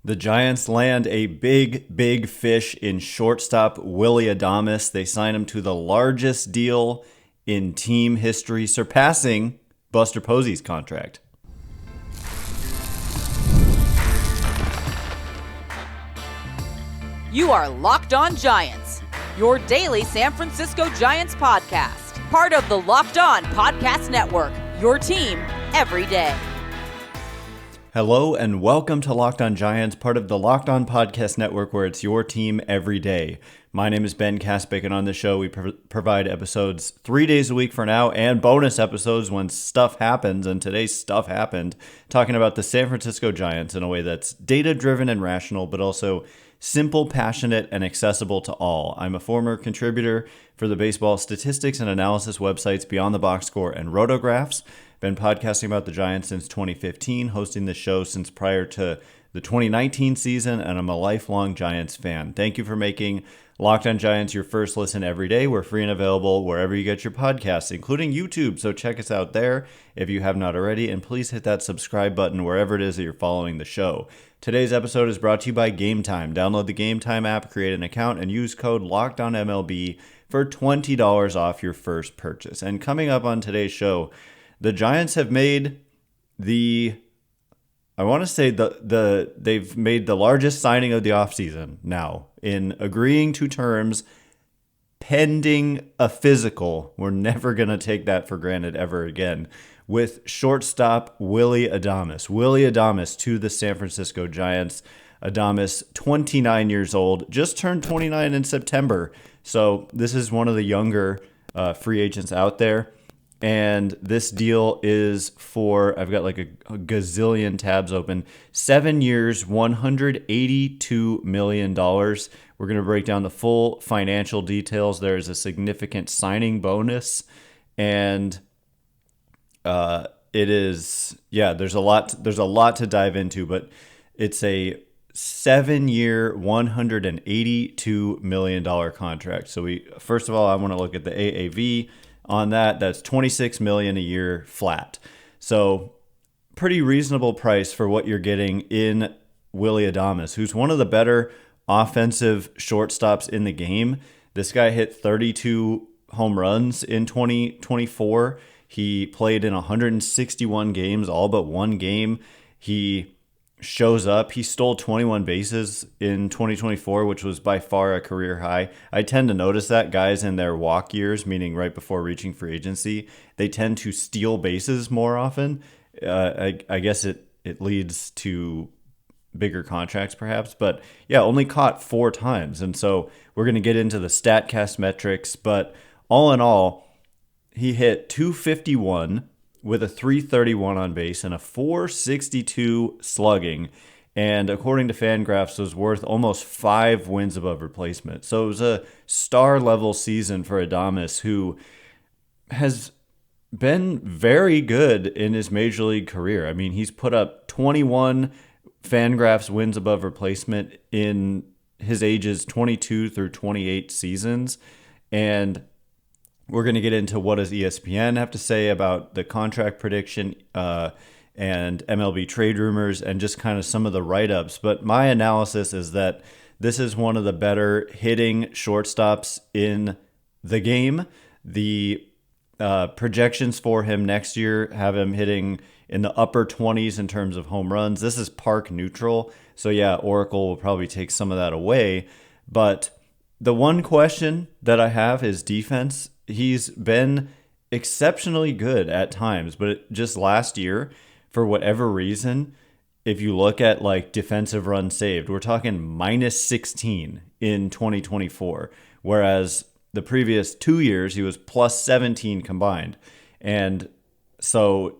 The Giants land a big fish in shortstop Willy Adames. They sign him to the largest deal in team history, surpassing Buster Posey's contract. You are Locked On Giants, your daily San Francisco Giants podcast. Part of the Locked On Podcast Network, your team every day. Hello and welcome to Locked On Giants, part of the Locked On Podcast Network, where it's your team every day. My name is Ben Kaspick, and on this show we provide episodes 3 days a week for now and bonus episodes when stuff happens, and today's stuff happened, talking about the San Francisco Giants in a way that's data-driven and rational, but also simple, passionate, and accessible to all. I'm a former contributor for the baseball statistics and analysis websites Beyond the Box Score and Rotographs. Been podcasting about the Giants since 2015, hosting the show since prior to the 2019 season, and I'm a lifelong Giants fan. Thank you for making Locked On Giants your first listen every day. We're free and available wherever you get your podcasts, including YouTube, so check us out there if you have not already, and please hit that subscribe button wherever it is that you're following the show. Today's episode is brought to you by Game Time. Download the Game Time app, create an account, and use code LOCKEDONMLB for $20 off your first purchase. And coming up on today's show, the Giants have made they've made the largest signing of the offseason now in agreeing to terms pending a physical. We're never going to take that for granted ever again. With shortstop Willy Adames. Willy Adames to the San Francisco Giants. Adames, 29 years old, just turned 29 in September. So this is one of the younger free agents out there. And this deal is for, I've got like a gazillion tabs open, 7 years, $182 million. We're going to break down the full financial details. There's a significant signing bonus, and there's a lot to dive into, but it's a 7-year, $182 million contract. So first of all, I want to look at the AAV. On that, that's $26 million a year flat. So pretty reasonable price for what you're getting in Willy Adames, who's one of the better offensive shortstops in the game. This guy hit 32 home runs in 2024. He played in 161 games, all but one game. He shows up. He stole 21 bases in 2024, which was by far a career high. I tend to notice that guys in their walk years, meaning right before reaching free agency, they tend to steal bases more often. I guess it leads to bigger contracts perhaps, but yeah, only caught 4 times. And so we're going to get into the StatCast metrics, but all in all, he hit 251 with a 331 on base and a 462 slugging, and according to Fangraphs, was worth almost 5 wins above replacement. So it was a star-level season for Adames, who has been very good in his major league career. I mean, he's put up 21 Fangraphs wins above replacement in his ages 22 through 28 seasons, and we're going to get into what does ESPN have to say about the contract prediction and MLB trade rumors and just kind of some of the write-ups. But my analysis is that this is one of the better hitting shortstops in the game. The projections for him next year have him hitting in the upper 20s in terms of home runs. This is park neutral. So yeah, Oracle will probably take some of that away. But the one question that I have is defense. He's been exceptionally good at times, but just last year, for whatever reason, if you look at like defensive runs saved, we're talking minus 16 in 2024, whereas the previous 2 years he was plus 17 combined. And so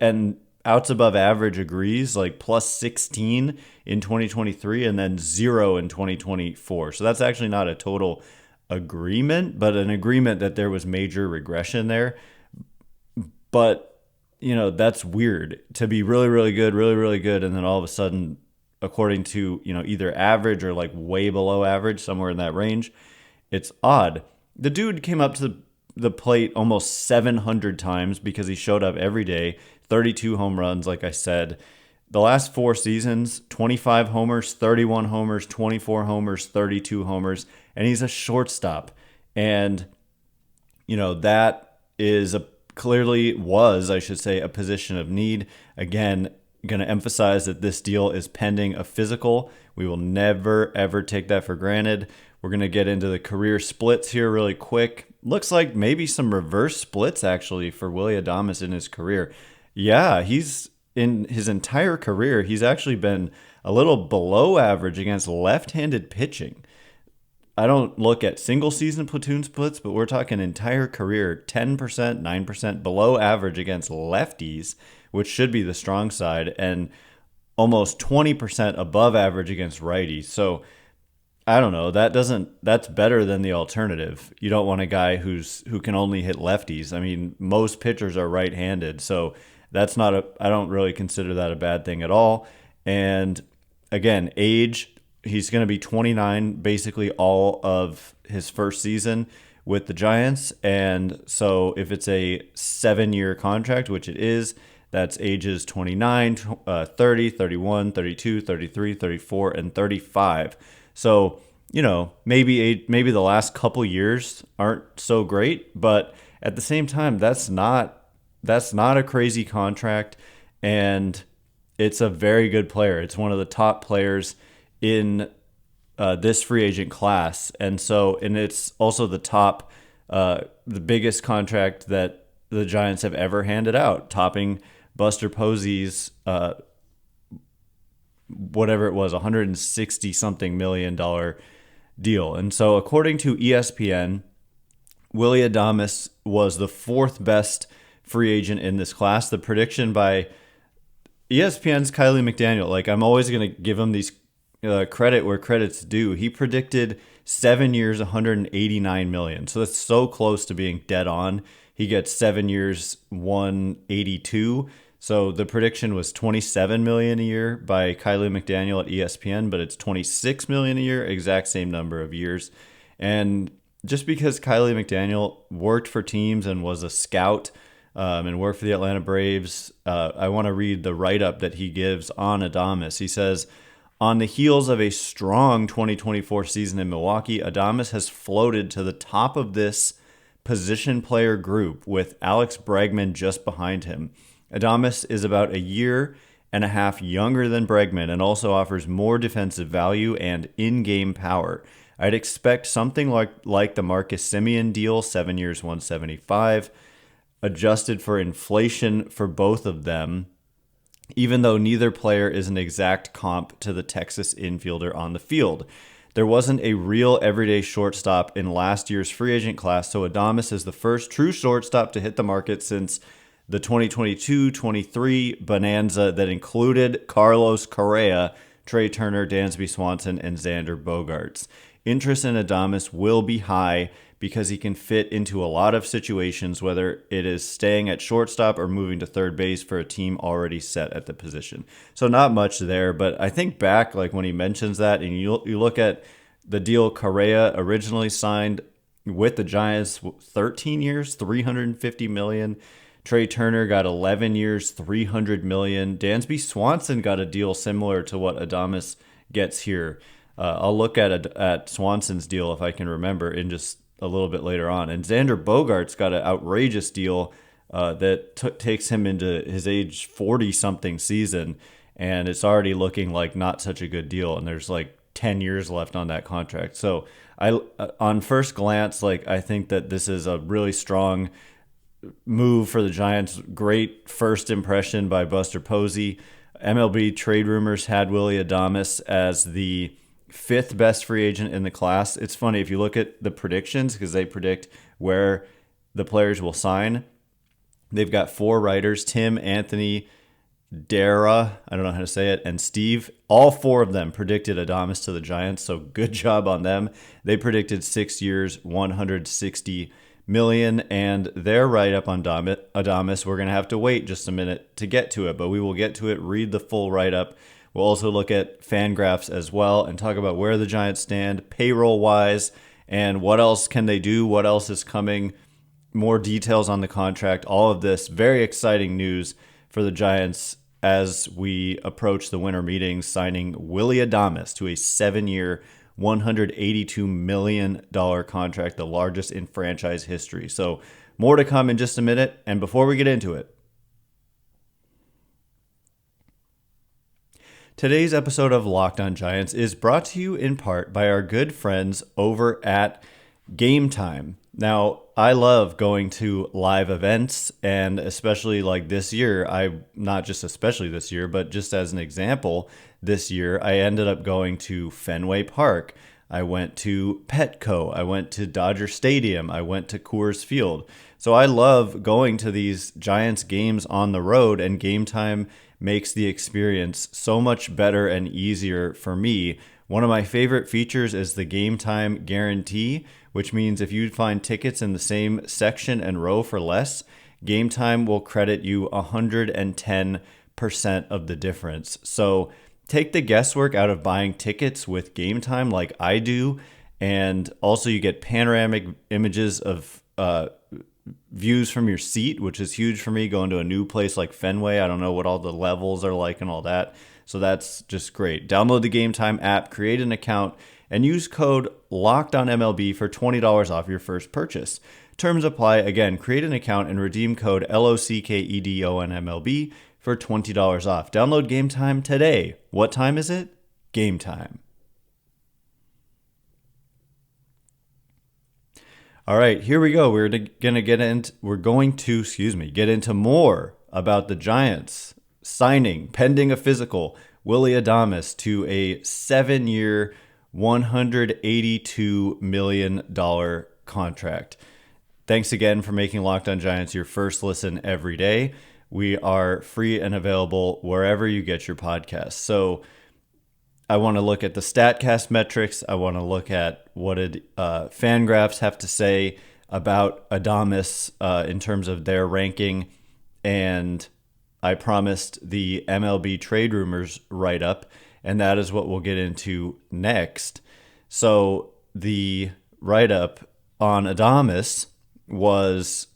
and outs above average agrees, like plus 16 in 2023 and then 0 in 2024. So that's actually not a total agreement, but an agreement that there was major regression there. But, that's weird to be really, really good, really, really good. And then all of a sudden, according to, either average or like way below average, somewhere in that range, it's odd. The dude came up to the plate almost 700 times because he showed up every day, 32 home runs, like I said. The last 4 seasons, 25 homers, 31 homers, 24 homers, 32 homers, and he's a shortstop. And, that is clearly was, I should say, a position of need. Again, going to emphasize that this deal is pending a physical. We will never, ever take that for granted. We're going to get into the career splits here really quick. Looks like maybe some reverse splits, actually, for Willy Adames in his career. Yeah, he's in his entire career, he's actually been a little below average against left-handed pitching. I don't look at single season platoon splits, but we're talking entire career, 10%, 9% below average against lefties, which should be the strong side, and almost 20% above average against righties. So I don't know. That's better than the alternative. You don't want a guy who can only hit lefties. I mean, most pitchers are right-handed, so I don't really consider that a bad thing at all. And again, age, he's going to be 29 basically all of his first season with the Giants. And so if it's a 7-year contract, which it is, that's ages 29, 30, 31, 32, 33, 34, and 35. So, maybe the last couple years aren't so great, but at the same time, that's not a crazy contract, and it's a very good player. It's one of the top players in this free agent class, and it's also the biggest contract that the Giants have ever handed out, topping Buster Posey's whatever it was, $160-something million deal. And so according to ESPN, Willy Adames was the 4th best free agent in this class. The prediction by ESPN's Kylie McDaniel, I'm always going to give him these credit where credit's due. He predicted 7 years, $189 million. So that's so close to being dead on. He gets 7 years, $182. So the prediction was $27 million a year by Kylie McDaniel at ESPN, but it's $26 million a year, exact same number of years. And just because Kylie McDaniel worked for teams and was a scout and worked for the Atlanta Braves, I want to read the write-up that he gives on Adames. He says, on the heels of a strong 2024 season in Milwaukee, Adames has floated to the top of this position player group with Alex Bregman just behind him. Adames is about a year and a half younger than Bregman and also offers more defensive value and in-game power. I'd expect something like the Marcus Semien deal, 7 years, $175, adjusted for inflation for both of them, even though neither player is an exact comp to the Texas infielder on the field. There wasn't a real everyday shortstop in last year's free agent class, so Adames is the first true shortstop to hit the market since the 2022-23 bonanza that included Carlos Correa, Trey Turner, Dansby Swanson, and Xander Bogaerts. Interest in Adames will be high because he can fit into a lot of situations, whether it is staying at shortstop or moving to third base for a team already set at the position. So not much there, but I think back when he mentions that, and you look at the deal Correa originally signed with the Giants, 13 years, $350 million. Trey Turner got 11 years, $300 million. Dansby Swanson got a deal similar to what Adames gets here. I'll look at Swanson's deal if I can remember in just a little bit later on. And Xander Bogaerts got an outrageous deal that takes him into his age 40-something season, and it's already looking like not such a good deal. And there's 10 years left on that contract. So on first glance, I think that this is a really strong move for the Giants. Great first impression by Buster Posey. MLB trade rumors had Willy Adames as the 5th best free agent in the class. It's funny if you look at the predictions, because they predict where the players will sign. They've got 4 writers, Tim, Anthony, Dara, I don't know how to say it, and Steve. All 4 of them predicted Adames to the Giants, so good job on them. They predicted 6 years, $160 million, and their write-up on Adames, we're going to have to wait just a minute to get to it, but we will get to it, read the full write-up. We'll also look at FanGraphs as well and talk about where the Giants stand payroll-wise and what else can they do, what else is coming, more details on the contract, all of this very exciting news for the Giants as we approach the winter meetings, signing Willy Adames to a 7-year, $182 million contract, the largest in franchise history. So more to come in just a minute. And before we get into it, today's episode of Locked On Giants is brought to you in part by our good friends over at Game Time. Now, I love going to live events, and especially like this year, not just especially this year, but just as an example, this year I ended up going to Fenway Park. I went to Petco. I went to Dodger Stadium. I went to Coors Field. So I love going to these Giants games on the road, and Game Time makes the experience so much better and easier for me. One of my favorite features is the Game Time guarantee, which means if you find tickets in the same section and row for less, Game Time will credit you 110% of the difference. So take the guesswork out of buying tickets with Game Time like I do, and also you get panoramic images of views from your seat, which is huge for me going to a new place like Fenway. I don't know what all the levels are like and all that. So that's just great. Download the Game Time app, create an account, and use code LOCKEDONMLB for $20 off your first purchase. Terms apply. Again, create an account and redeem code LOCKEDONMLB for $20 off. Download Game Time today. What time is it? Game time. All right, here we go. We're going to get into more about the Giants signing, pending a physical, Willy Adames to a 7-year, $182 million contract. Thanks again for making Locked On Giants your first listen every day. We are free and available wherever you get your podcasts. So I want to look at the StatCast metrics. I want to look at what did Fangraphs have to say about Adames in terms of their ranking. And I promised the MLB trade rumors write-up, and that is what we'll get into next. So the write-up on Adames was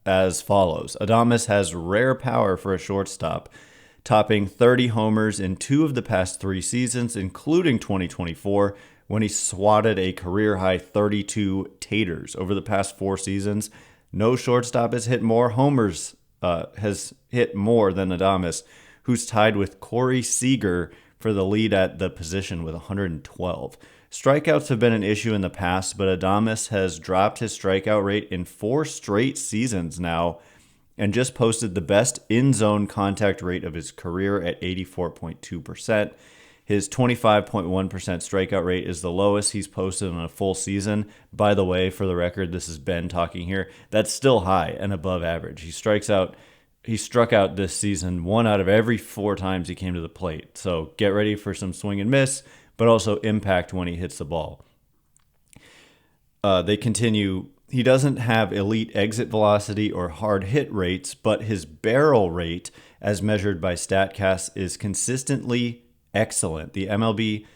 as follows. Adames has rare power for a shortstop, topping 30 homers in 2 of the past 3 seasons, including 2024, when he swatted a career-high 32 taters. Over the past 4 seasons, no shortstop has hit more homers, has hit more than Adames, who's tied with Corey Seager for the lead at the position with 112. Strikeouts have been an issue in the past, but Adames has dropped his strikeout rate in 4 straight seasons now, and just posted the best in-zone contact rate of his career at 84.2%. His 25.1% strikeout rate is the lowest he's posted in a full season. By the way, for the record, this is Ben talking here. That's still high and above average. He struck out this season 1 out of every 4 times he came to the plate. So get ready for some swing and miss, but also impact when he hits the ball. They continue. He doesn't have elite exit velocity or hard hit rates, but his barrel rate, as measured by StatCast, is consistently excellent. The average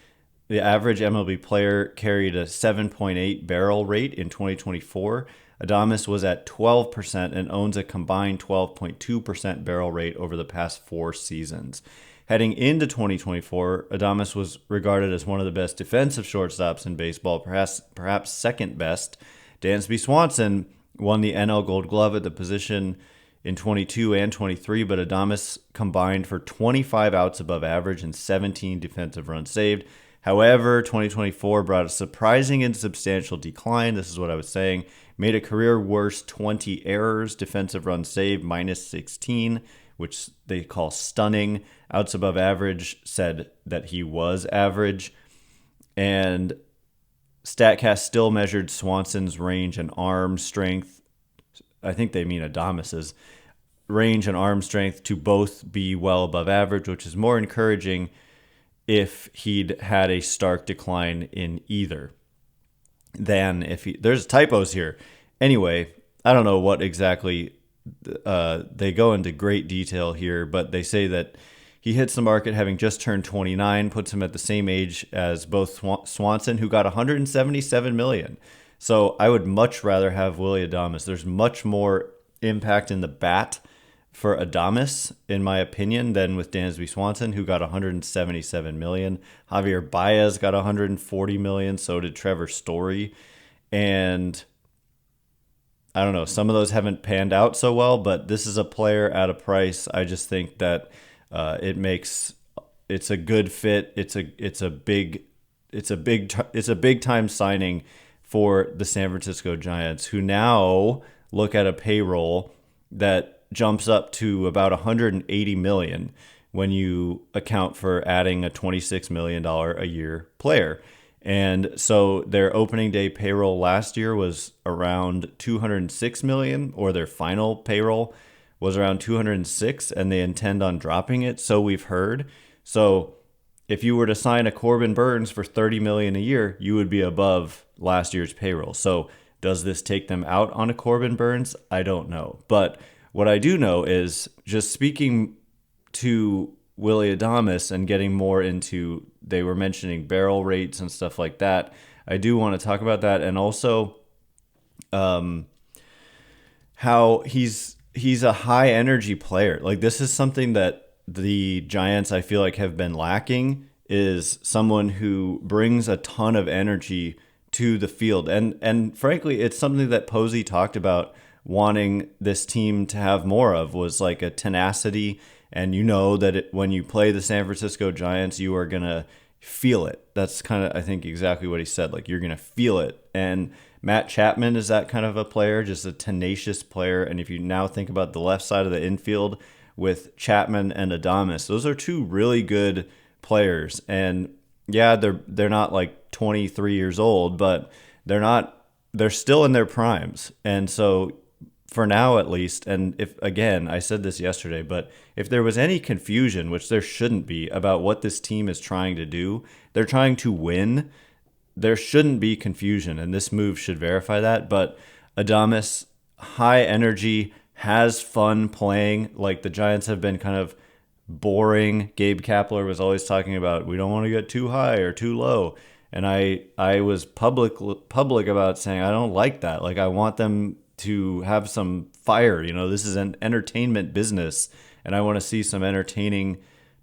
MLB player carried a 7.8 barrel rate in 2024. Adames was at 12% and owns a combined 12.2% barrel rate over the past 4 seasons. Heading into 2024, Adames was regarded as one of the best defensive shortstops in baseball, perhaps second best. Dansby Swanson won the NL Gold Glove at the position in 22 and 23, but Adames combined for 25 outs above average and 17 defensive runs saved. However, 2024 brought a surprising and substantial decline. This is what I was saying. Made a career worst 20 errors, defensive runs saved minus 16, which they call stunning. Outs above average said that he was average. And StatCast still measured Swanson's range and arm strength. I think they mean Adames's range and arm strength to both be well above average, which is more encouraging if he'd had a stark decline in either than if he... There's typos here. Anyway, I don't know what exactly... they go into great detail here, but they say that he hits the market having just turned 29, puts him at the same age as both Swanson, who got $177 million. So I would much rather have Willy Adames. There's much more impact in the bat for Adames, in my opinion, than with Dansby Swanson, who got 177 million. Javier Baez got 140 million. So did Trevor Story. And I don't know, some of those haven't panned out so well, but this is a player at a price. I just think that it's a good fit. It's a big time signing for the San Francisco Giants, who now look at a payroll that jumps up to about 180 million when you account for adding a $26 million a year player. And so their opening day payroll last year was around 206 million, or their final payroll was around 206, and they intend on dropping it, so we've heard. So if you were to sign a Corbin Burns for 30 million a year, you would be above last year's payroll. So does this take them out on a Corbin Burns? I don't know. But what I do know is, just speaking to Willy Adames and getting more into, they were mentioning barrel rates and stuff like that. I do want to talk about that, and also how he's a high energy player. Like, this is something that the Giants, I feel like, have been lacking, is someone who brings a ton of energy to the field. And frankly, it's something that Posey talked about wanting this team to have more of, was like a tenacity. And you know that when you play the San Francisco Giants, you are going to feel it. That's kind of, I think, exactly what he said. Like, you're going to feel it. And Matt Chapman is that kind of a player, just a tenacious player. And if you now think about the left side of the infield with Chapman and Adames, those are two really good players. And yeah, they're not like 23 years old, but they're still in their primes. And so for now, at least, and if, again, I said this yesterday, but if there was any confusion, which there shouldn't be, about what this team is trying to do, they're trying to win. There shouldn't be confusion, and this move should verify that. But Adames, high energy, has fun playing. Like, the Giants have been kind of boring. Gabe Kapler was always talking about, we don't want to get too high or too low. And I was public about saying, I don't like that. Like, I want them to have some fire. You know, this is an entertainment business, and I want to see some entertaining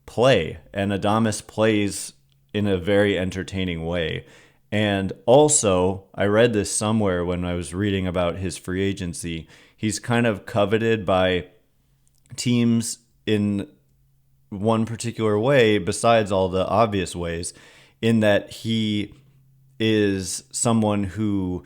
play. And Adames plays in a very entertaining way. And also, I read this somewhere when I was reading about his free agency. He's kind of coveted by teams in one particular way, besides all the obvious ways, in that he is someone who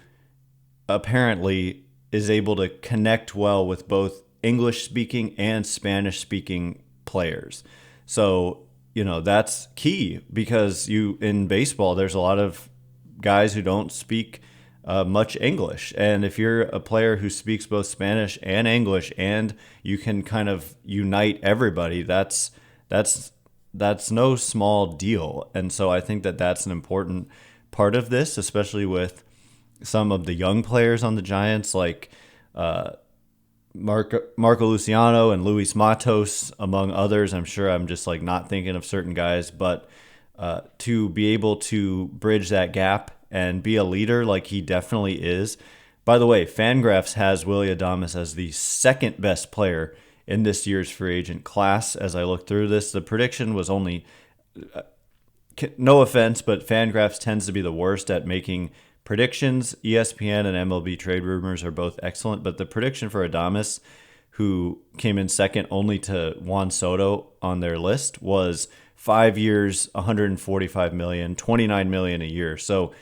apparently is able to connect well with both English-speaking and Spanish-speaking players. So, you know, that's key, because in baseball, there's a lot of guys who don't speak much English. And if you're a player who speaks both Spanish and English, and you can kind of unite everybody, that's no small deal. And so I think that that's an important part of this, especially with some of the young players on the Giants, like Marco Luciano and Luis Matos, among others. I'm sure I'm just like not thinking of certain guys, but to be able to bridge that gap and be a leader like he definitely is. By the way, Fangraphs has Willy Adames as the second best player in this year's free agent class. As I look through this, the prediction was only, no offense, but Fangraphs tends to be the worst at making predictions. ESPN and MLB Trade Rumors are both excellent, but the prediction for Adames, who came in second only to Juan Soto on their list, was 5 years, 145 million, 29 million a year. So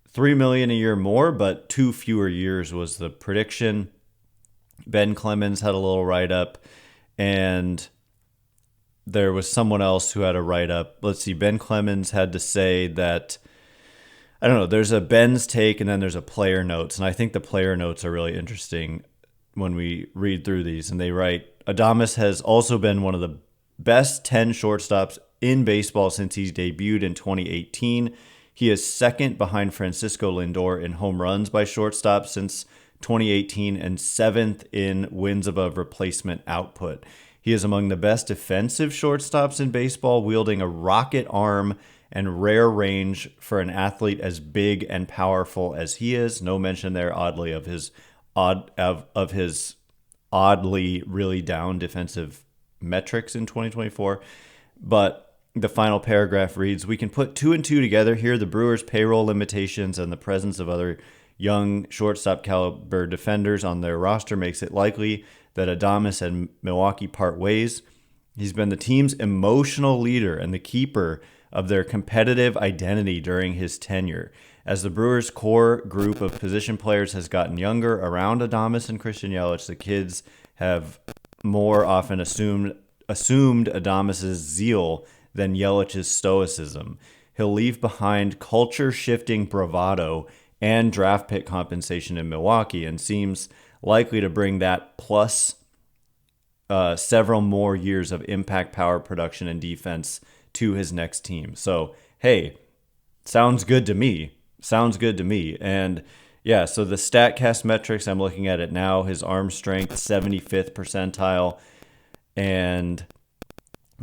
3 million a year more, but 2 fewer years was the prediction. Ben Clemens had a little write-up, and there was someone else who had a write-up. Let's see, Ben Clemens had to say that, I don't know, there's a Ben's take and then there's a player notes. And I think the player notes are really interesting when we read through these. And they write, Adames has also been one of the best 10 shortstops in baseball since he's debuted in 2018. He is second behind Francisco Lindor in home runs by shortstop since 2018 and seventh in wins above replacement output. He is among the best defensive shortstops in baseball, wielding a rocket arm and rare range for an athlete as big and powerful as he is. No mention there, oddly, of his oddly really down defensive metrics in 2024. But the final paragraph reads, "We can put two and two together here. The Brewers' payroll limitations and the presence of other young shortstop caliber defenders on their roster makes it likely that Adames and Milwaukee part ways. He's been the team's emotional leader and the keeper of their competitive identity during his tenure. As the Brewers' core group of position players has gotten younger around Adames and Christian Yelich, the kids have more often assumed Adames' zeal than Yelich's stoicism. He'll leave behind culture-shifting bravado and draft pick compensation in Milwaukee and seems likely to bring that plus several more years of impact power production and defense to his next team." So, hey, sounds good to me. And yeah, so the StatCast metrics, I'm looking at it now, his arm strength, 75th percentile, and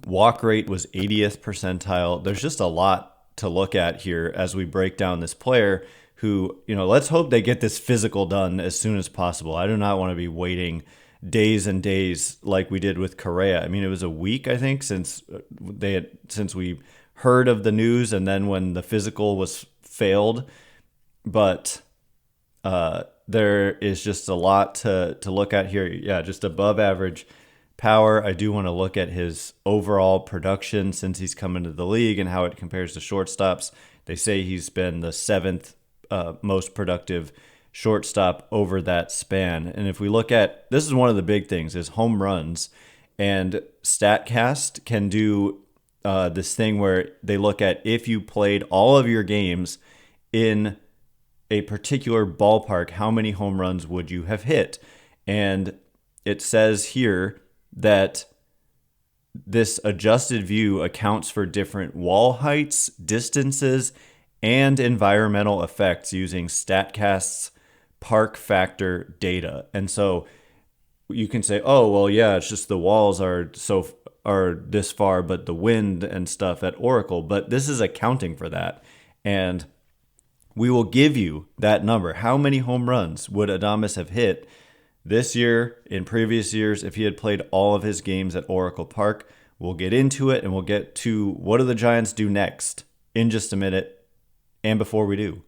walk rate was 80th percentile. There's just a lot to look at here as we break down this player who, let's hope they get this physical done as soon as possible. I do not want to be waiting days and days like we did with Correa. I mean, it was a week, I think, since we heard of the news, and then when the physical was failed. But there is just a lot to look at here. Yeah, just above average power. I do want to look at his overall production since he's come into the league and how it compares to shortstops. They say he's been the seventh most productive shortstop over that span. And if we look at, this is one of the big things, is home runs. And StatCast can do this thing where they look at if you played all of your games in a particular ballpark, how many home runs would you have hit? And it says here that this adjusted view accounts for different wall heights, distances, and environmental effects using StatCast's park factor data. And so you can say, oh, well, yeah, it's just the walls are this far, but the wind and stuff at Oracle. But this is accounting for that. And we will give you that number. How many home runs would Adames have hit this year, in previous years, if he had played all of his games at Oracle Park? We'll get into it, and we'll get to what do the Giants do next in just a minute. And before we do,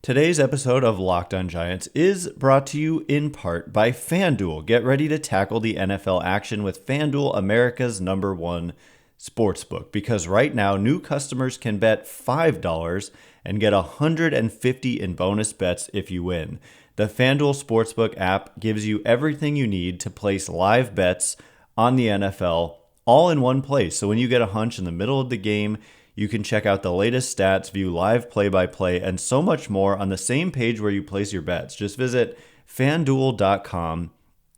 today's episode of Locked On Giants is brought to you in part by FanDuel. Get ready to tackle the NFL action with FanDuel, America's #1 sportsbook, because right now new customers can bet $5 and get $150 in bonus bets if you win. The FanDuel Sportsbook app gives you everything you need to place live bets on the NFL all in one place. So when you get a hunch in the middle of the game, you can check out the latest stats, view live play-by-play, and so much more on the same page where you place your bets. Just visit FanDuel.com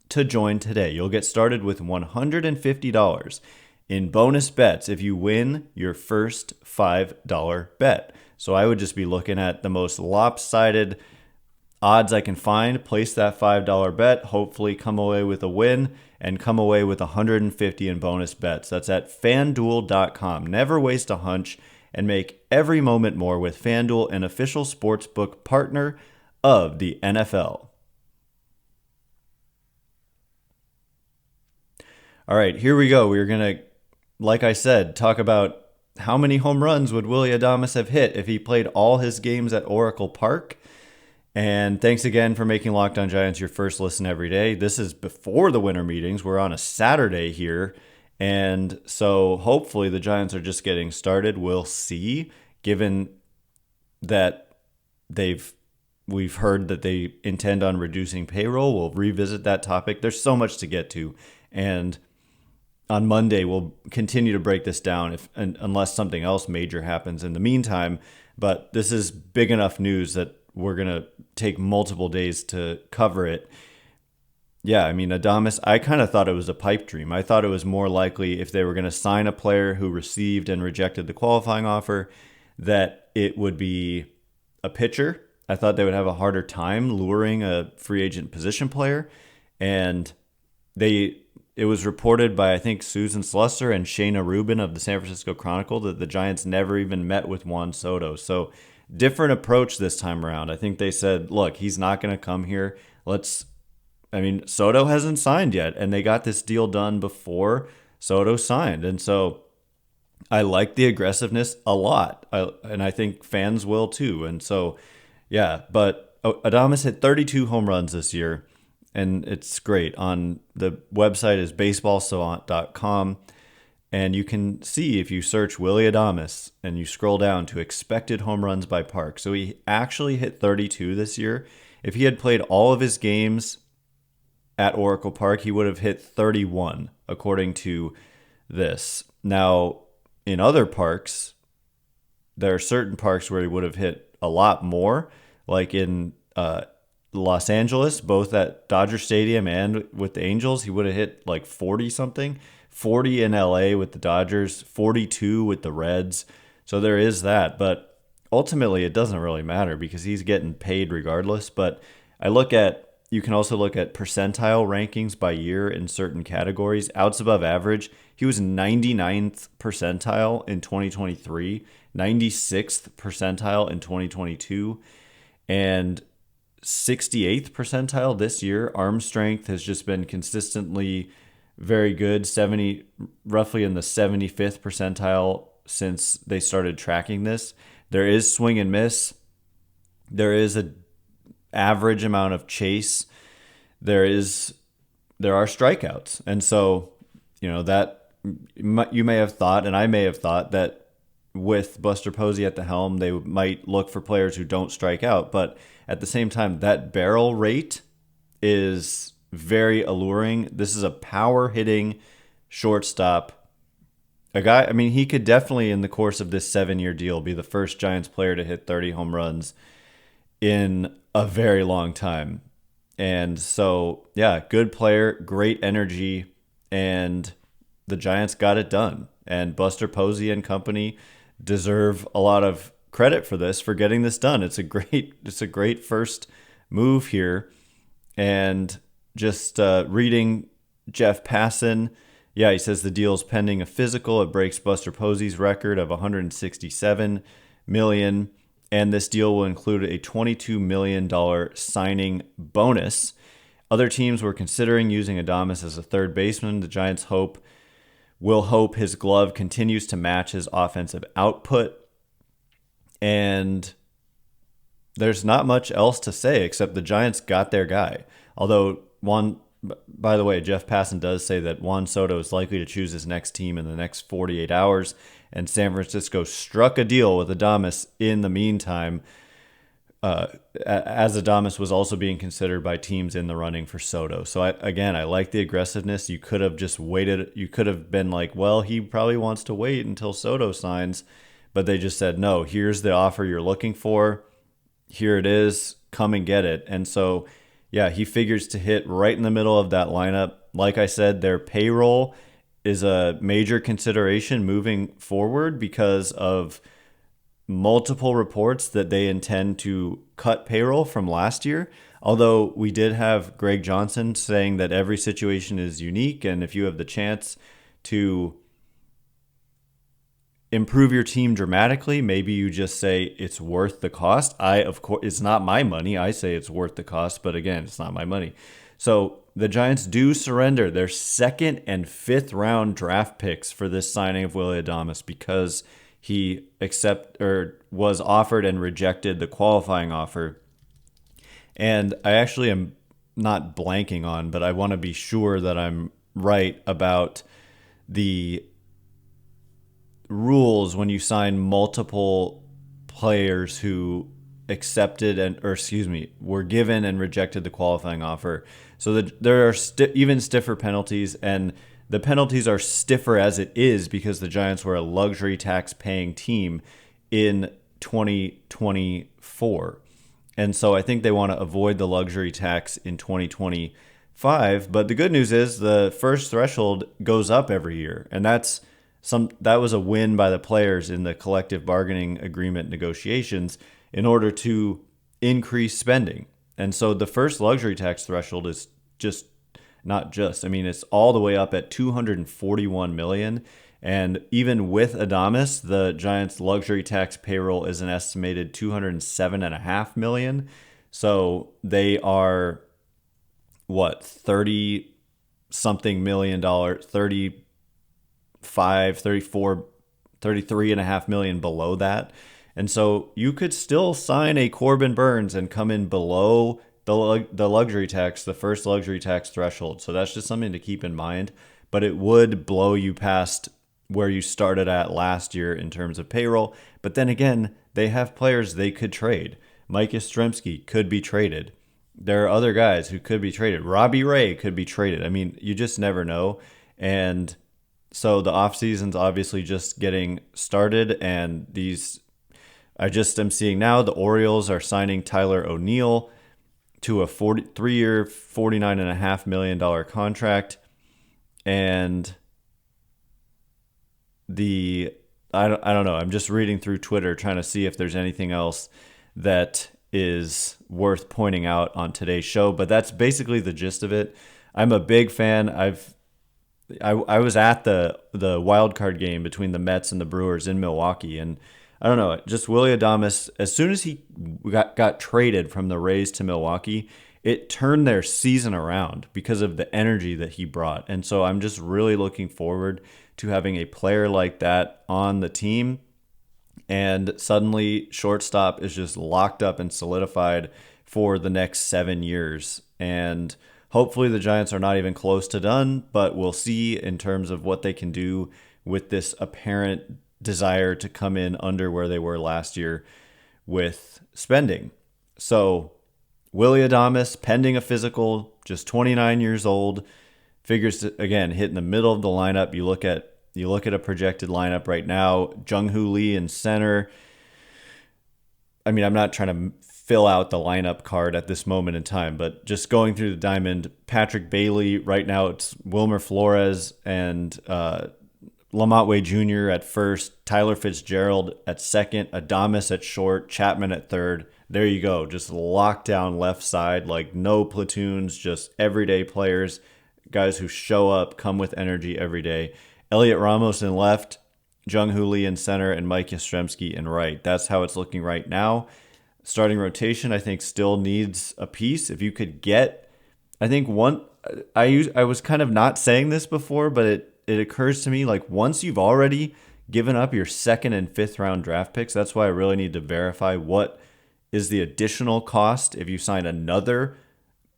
to join today. You'll get started with $150 in bonus bets if you win your first $5 bet. So I would just be looking at the most lopsided odds I can find, place that $5 bet, hopefully come away with a win, and come away with $150 in bonus bets. That's at FanDuel.com. Never waste a hunch and make every moment more with FanDuel, an official sportsbook partner of the NFL. All right, here we go. We're going to, like I said, talk about how many home runs would Willy Adames have hit if he played all his games at Oracle Park. And thanks again for making Locked On Giants your first listen every day. This is before the winter meetings. We're on a Saturday here. And so hopefully the Giants are just getting started. We'll see, given that we've heard that they intend on reducing payroll. We'll revisit that topic. There's so much to get to. And on Monday, we'll continue to break this down unless something else major happens in the meantime. But this is big enough news that we're going to take multiple days to cover it. Yeah, I mean, Adames, I kind of thought it was a pipe dream. I thought it was more likely if they were going to sign a player who received and rejected the qualifying offer, that it would be a pitcher. I thought they would have a harder time luring a free agent position player. And it was reported by, I think, Susan Slusser and Shayna Rubin of the San Francisco Chronicle that the Giants never even met with Juan Soto. So different approach this time around. I think they said, look, he's not going to come here. Soto hasn't signed yet, and they got this deal done before Soto signed. And so I like the aggressiveness a lot, and I think fans will too. And so, yeah, but Adames hit 32 home runs this year, and it's great. On the website is baseballsavant.com, and you can see if you search Willy Adames and you scroll down to expected home runs by park. So he actually hit 32 this year. If he had played all of his games at Oracle Park, he would have hit 31, according to this. Now, in other parks, there are certain parks where he would have hit a lot more, like in Los Angeles, both at Dodger Stadium and with the Angels, he would have hit like 40 something, 40 in LA with the Dodgers, 42 with the Reds. So there is that, but ultimately it doesn't really matter because he's getting paid regardless. But you can also look at percentile rankings by year in certain categories. Outs above average, he was 99th percentile in 2023, 96th percentile in 2022, and 68th percentile this year. Arm strength has just been consistently very good, roughly in the 75th percentile since they started tracking this. There is swing and miss. There is a average amount of chase. There are strikeouts. And so, that you may have thought, and I may have thought, that with Buster Posey at the helm, they might look for players who don't strike out. But at the same time, that barrel rate is very alluring. This is a power hitting shortstop. He could definitely, in the course of this 7-year deal, be the first Giants player to hit 30 home runs in a very long time. And so, yeah, good player, great energy, and the Giants got it done. And Buster Posey and company deserve a lot of credit for this, for getting this done. It's a great first move here. And just reading Jeff Passan, he says the deal's pending a physical. It breaks Buster Posey's record of $167 million. And this deal will include a $22 million signing bonus. Other teams were considering using Adames as a third baseman. The Giants will hope his glove continues to match his offensive output. And there's not much else to say except the Giants got their guy. Although, by the way, Jeff Passan does say that Juan Soto is likely to choose his next team in the next 48 hours. And San Francisco struck a deal with Adames in the meantime, as Adames was also being considered by teams in the running for Soto. So, I like the aggressiveness. You could have just waited. You could have been like, well, he probably wants to wait until Soto signs. But they just said, no, here's the offer you're looking for. Here it is. Come and get it. And so, he figures to hit right in the middle of that lineup. Like I said, their payroll is a major consideration moving forward because of multiple reports that they intend to cut payroll from last year. Although we did have Greg Johnson saying that every situation is unique, and if you have the chance to improve your team dramatically, maybe you just say it's worth the cost. Of course, it's not my money. I say it's worth the cost, but again, it's not my money. So the Giants do surrender their 2nd and 5th round draft picks for this signing of Willy Adames because he was offered and rejected the qualifying offer. And I actually am not blanking on, but I want to be sure that I'm right about the rules when you sign multiple players who were given and rejected the qualifying offer. So that there are even stiffer penalties, and the penalties are stiffer as it is because the Giants were a luxury tax paying team in 2024. And so I think they want to avoid the luxury tax in 2025. But the good news is the first threshold goes up every year, and that was a win by the players in the collective bargaining agreement negotiations in order to increase spending. And so the first luxury tax threshold is just not just. I mean, it's all the way up at $241 million. And even with Adames, the Giants' luxury tax payroll is an estimated $207.5 million. So they are, what, 30 something million dollars, 35, 34, 33.5 million below that. And so you could still sign a Corbin Burnes and come in below the luxury tax, the first luxury tax threshold. So that's just something to keep in mind. But it would blow you past where you started at last year in terms of payroll. But then again, they have players they could trade. Mike Yastrzemski could be traded. There are other guys who could be traded. Robbie Ray could be traded. I mean, you just never know. And so the offseason's obviously just getting started, and I just am seeing now the Orioles are signing Tyler O'Neill to a 3-year, $49.5 million contract. And I don't know. I'm just reading through Twitter trying to see if there's anything else that is worth pointing out on today's show. But that's basically the gist of it. I'm a big fan. I was at the wild card game between the Mets and the Brewers in Milwaukee, and I don't know, just Willy Adames, as soon as he got traded from the Rays to Milwaukee, it turned their season around because of the energy that he brought. And so I'm just really looking forward to having a player like that on the team. And suddenly shortstop is just locked up and solidified for the next 7 years. And hopefully the Giants are not even close to done, but we'll see in terms of what they can do with this apparent desire to come in under where they were last year with spending. So Willy Adames, pending a physical, just 29 years old, figures to, again, hit in the middle of the lineup. You look at a projected lineup right now, Jung-Hoo Lee in center. I mean, I'm not trying to fill out the lineup card at this moment in time, but just going through the diamond, Patrick Bailey, right now it's Wilmer Flores and Lamont Way Jr. at first, Tyler Fitzgerald at second, Adames at short, Chapman at third. There you go. Just locked down left side, like no platoons, just everyday players, guys who show up, come with energy every day. Elliot Ramos in left, Jung-Hoo Lee in center, and Mike Yastrzemski in right. That's how it's looking right now. Starting rotation, I think, still needs a piece. If you could get, I think I was kind of not saying this before, but it occurs to me, like, once you've already given up your second and fifth round draft picks, that's why I really need to verify what is the additional cost if you sign another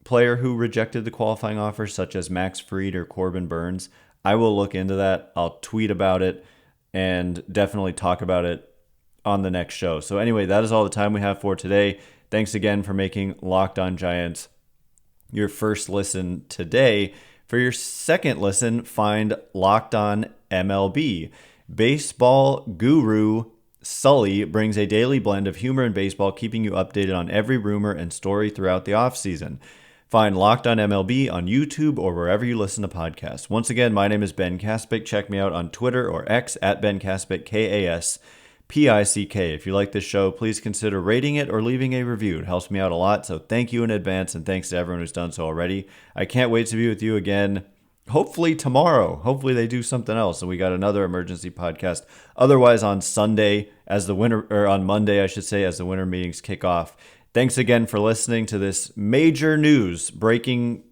player who rejected the qualifying offer, such as Max Fried or Corbin Burnes. I will look into that. I'll tweet about it and definitely talk about it on the next show. So anyway, that is all the time we have for today. Thanks again for making Locked On Giants your first listen today. For your second listen, find Locked On MLB. Baseball guru Sully brings a daily blend of humor and baseball, keeping you updated on every rumor and story throughout the offseason. Find Locked On MLB on YouTube or wherever you listen to podcasts. Once again, my name is Ben Kaspick. Check me out on Twitter or X at Ben Kaspick, KASPICK. If you like this show, please consider rating it or leaving a review. It helps me out a lot, so thank you in advance, and thanks to everyone who's done so already. I can't wait to be with you again, hopefully tomorrow. Hopefully they do something else, and we got another emergency podcast. Otherwise, on Sunday, on Monday, I should say, as the winter meetings kick off. Thanks again for listening to this major news breaking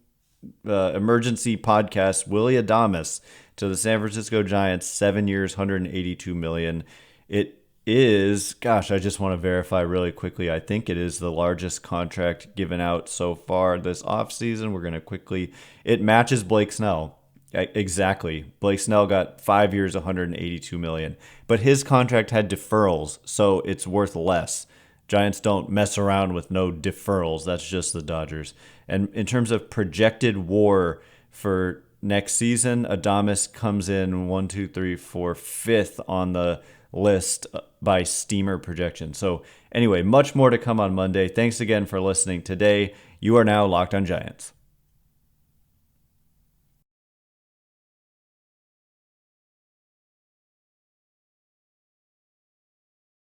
emergency podcast. Willy Adames to the San Francisco Giants, 7 years, $182 million. It is, gosh, I just want to verify really quickly. I think it is the largest contract given out so far this offseason. We're going to quickly, it matches Blake Snell. Exactly. Blake Snell got 5 years, $182 million. But his contract had deferrals, so it's worth less. Giants don't mess around with no deferrals. That's just the Dodgers. And in terms of projected WAR for next season, Adames comes in 5th on the list by Steamer projection. So anyway, much more to come on Monday. Thanks again for listening today. You are now Locked On Giants.